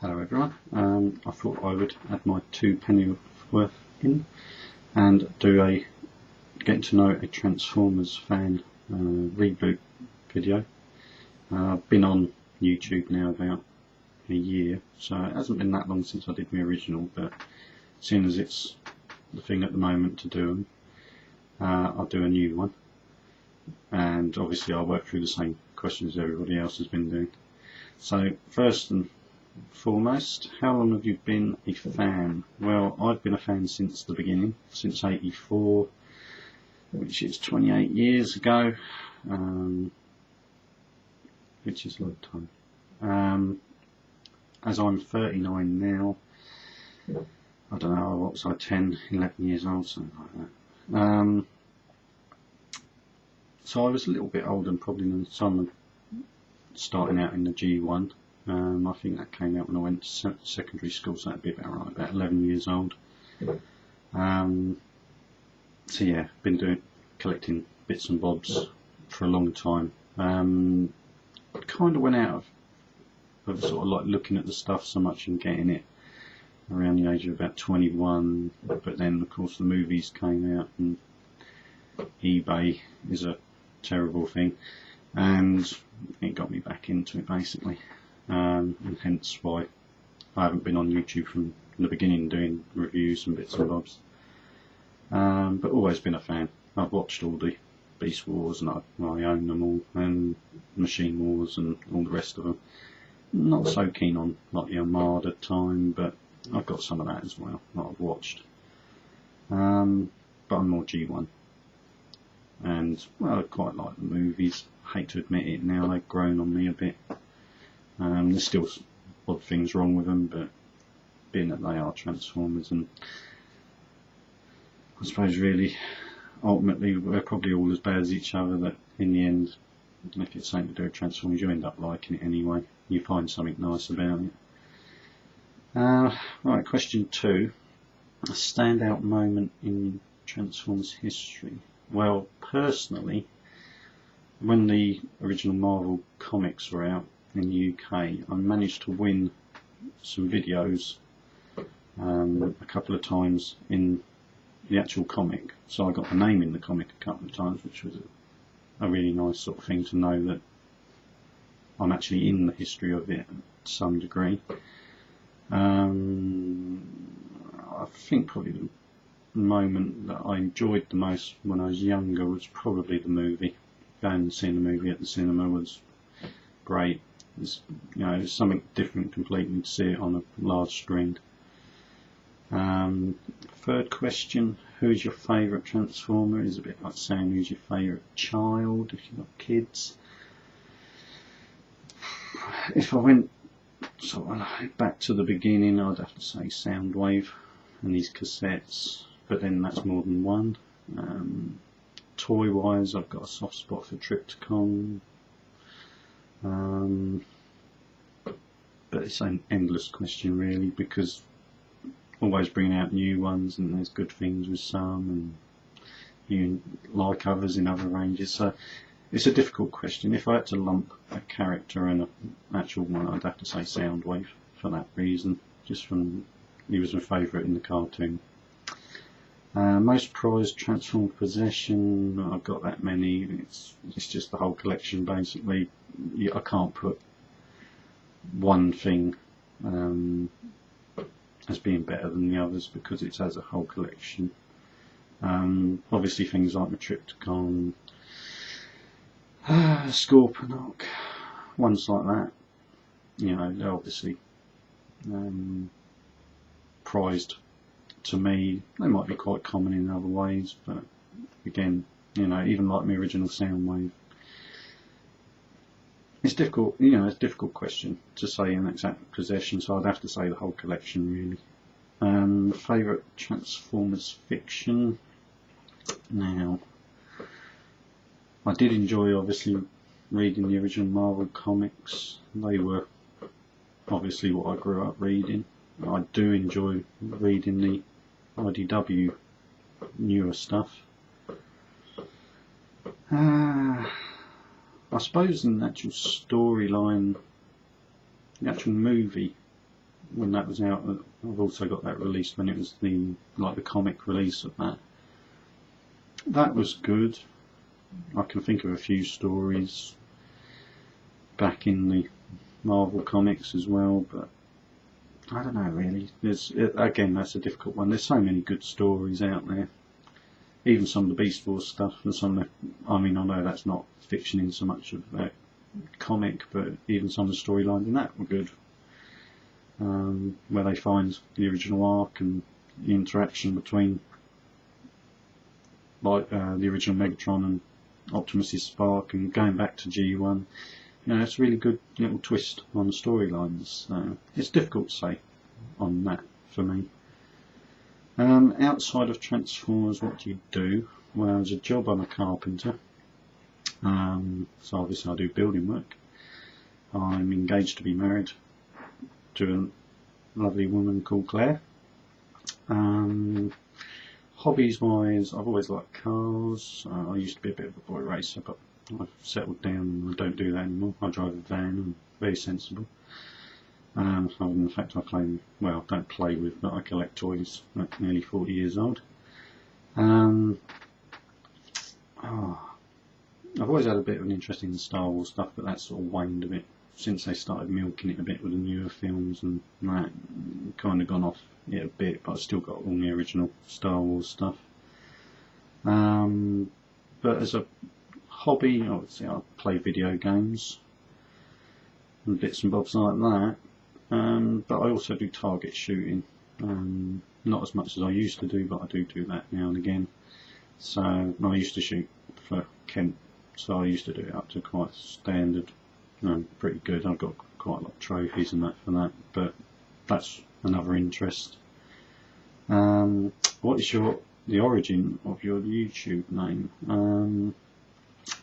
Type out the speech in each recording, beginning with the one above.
Hello everyone, I thought I would add my 2 penny worth in and do a getting to know a Transformers fan reboot video. I've been on YouTube now about a year, so it hasn't been that long since I did my original, but seeing as it's the thing at the moment to do them, I'll do a new one, and obviously I'll work through the same questions everybody else has been doing. So first and foremost, how long have you been a fan? Well, I've been a fan since the beginning, since '84, which is 28 years ago, which is a lot of time. As I'm 39 now, I don't know, what was I, 10, 11 years old, something like that. So I was a little bit older than probably the time of starting out in the G1. I think that came out when I went to secondary school, so that'd be about right, about 11 years old. So yeah, been collecting bits and bobs for a long time. Kind of went out of sort of like looking at the stuff so much and getting it around the age of about 21, but then of course the movies came out and eBay is a terrible thing, and it got me back into it basically. And hence why I haven't been on YouTube from the beginning doing reviews and bits and bobs, but always been a fan. I've watched all the Beast Wars and I own them all, and Machine Wars and all the rest of them. Not so keen on like the Armada time, but I've got some of that as well that I've watched, but I'm more G1, and well, I quite like the movies. I hate to admit it now, they've grown on me a bit. There's still odd things wrong with them, but being that they are Transformers, and I suppose really ultimately they're probably all as bad as each other, that in the end, if it's something to do with Transformers, you end up liking it anyway. You find something nice about it. Right, question 2. A standout moment in Transformers history. Well, personally, when the original Marvel comics were out in the UK, I managed to win some videos a couple of times in the actual comic, so I got the name in the comic a couple of times, which was a really nice sort of thing to know that I'm actually in the history of it to some degree. I think probably the moment that I enjoyed the most when I was younger was probably the movie. Going and seeing the movie at the cinema was great. It's, it's something different completely to see it on a large screen. Third question, who's your favourite Transformer? Is a bit like saying who's your favourite child if you've got kids. If I went sort of back to the beginning, I'd have to say Soundwave and his cassettes, but then that's more than one. Toy wise, I've got a soft spot for Triptychon. But it's an endless question really, because always bringing out new ones, and there's good things with some and you like others in other ranges, so it's a difficult question. If I had to lump a character and an actual one, I'd have to say Soundwave for that reason, just from he was my favourite in the cartoon. Most prized Transformer possession, I've got that many. It's just the whole collection basically. I can't put one thing as being better than the others because it's as a whole collection. Obviously things like the Triptychon, Scorponok, ones like that, they're obviously prized to me. They might be quite common in other ways, but again, even like my original Soundwave, it's difficult. It's a difficult question to say an exact possession, so I'd have to say the whole collection really. Favourite Transformers fiction. Now, I did enjoy obviously reading the original Marvel comics. They were obviously what I grew up reading. I do enjoy reading the IDW newer stuff. I suppose in the actual storyline, the actual movie, when that was out. I've also got that released when it was the comic release of that. That was good. I can think of a few stories back in the Marvel comics as well, but I don't know really. Again, that's a difficult one. There's so many good stories out there. Even some of the Beast Wars stuff, and some of the, I mean, I know that's not fiction in so much of that comic, but even some of the storylines in that were good. Where they find the original arc and the interaction between the original Megatron and Optimus' Spark, and going back to G1. You know, it's a really good little twist on the storylines. It's difficult to say on that for me. Outside of Transformers, what do you do? Well, as a job, I'm a carpenter. So obviously I do building work. I'm engaged to be married to a lovely woman called Claire. Hobbies wise, I've always liked cars. I used to be a bit of a boy racer, but I've settled down and I don't do that anymore. I drive a van. I'm very sensible. Other than the fact I don't play with, but I collect toys at nearly 40 years old. I've always had a bit of an interest in Star Wars stuff, but that's sort of waned a bit since they started milking it a bit with the newer films, and that kind of gone off it a bit, but I've still got all the original Star Wars stuff. But as a hobby, I would say I play video games and bits and bobs like that. But I also do target shooting. Not as much as I used to do, but I do that now and again. So I used to shoot for Kent, so I used to do it up to quite standard. Pretty good. I've got quite a lot of trophies and that for that, but that's another interest. What is the origin of your YouTube name?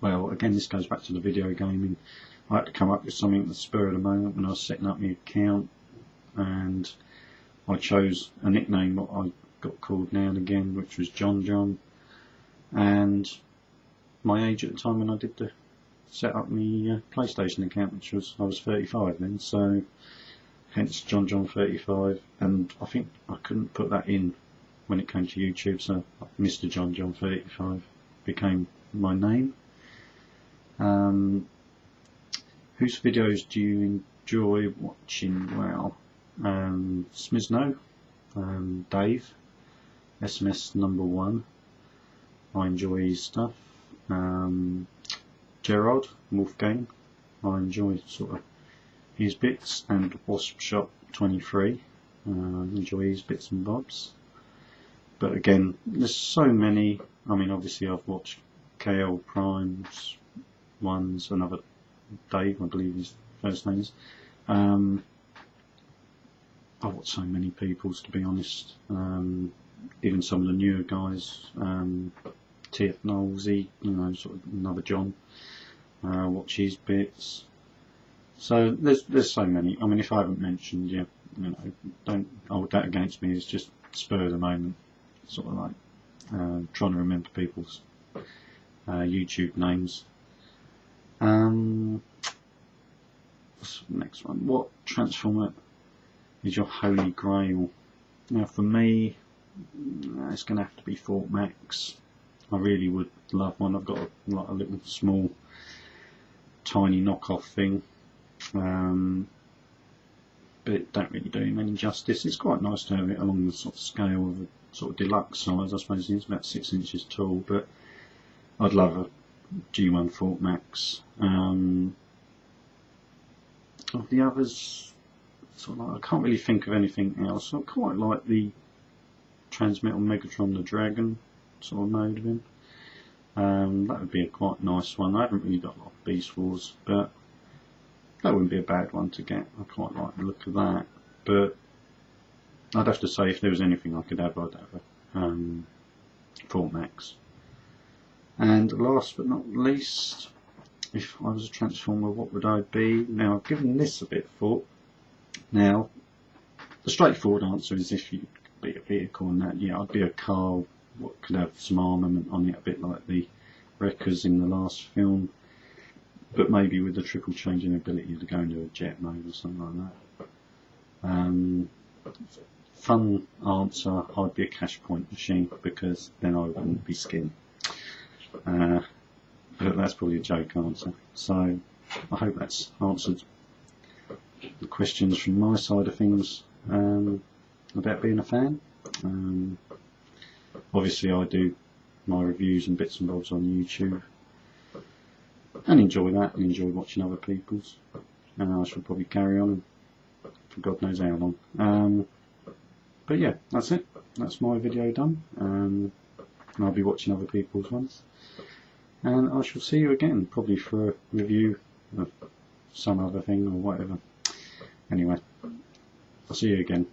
Well, again, this goes back to the video gaming. I had to come up with something at the spur of the moment when I was setting up my account, and I chose a nickname what I got called now and again, which was John John. And my age at the time when I did set up my PlayStation account, which was, I was 35 then, so hence John John 35. And I think I couldn't put that in when it came to YouTube, so Mr. John John 35 became my name. Whose videos do you enjoy watching? Well, Smizno, Dave, SMS number 1. I enjoy his stuff. Gerard, Wolfgang, I enjoy sort of his bits, and Wasp Shop 23, enjoy his bits and bobs. But again, there's so many. I mean, obviously I've watched KL Prime's ones, another Dave, I believe his first name is. I've watched so many people's, to be honest. Even some of the newer guys, TF Knowlesy, sort of another John. Watch his bits. So there's so many. I mean, if I haven't mentioned you, don't hold that against me. It's just spur of the moment, sort of like trying to remember people's YouTube names. What's the next one? What Transformer is your holy grail? Now, for me, it's going to have to be Fort Max. I really would love one. I've got a little small, tiny knockoff thing, but it don't really do him any justice. It's quite nice to have it along the sort of scale of a sort of deluxe size. I suppose it's about 6 inches tall, but I'd love a G1 Fort Max. Of the others, sort of I can't really think of anything else. I quite like the Transmetal Megatron the Dragon sort of mode of him. That would be a quite nice one. I haven't really got a lot of Beast Wars, but that wouldn't be a bad one to get. I quite like the look of that. But I'd have to say, if there was anything I could have, I'd have a Fort Max. And last but not least, if I was a Transformer, what would I be? Now, I've given this a bit of thought. Now, the straightforward answer is, if you could be a vehicle and that, yeah, I'd be a car. What could have some armament on it, a bit like the Wreckers in the last film, but maybe with the triple changing ability to go into a jet mode or something like that. fun answer, I'd be a cash point machine, because then I wouldn't be skinned. But that's probably a joke answer. So I hope that's answered the questions from my side of things about being a fan. Obviously I do my reviews and bits and bobs on YouTube, and enjoy that, and enjoy watching other people's, and I shall probably carry on for God knows how long. But yeah, that's it. That's my video done, and I'll be watching other people's ones, and I shall see you again, probably for a review of some other thing or whatever. Anyway, I'll see you again.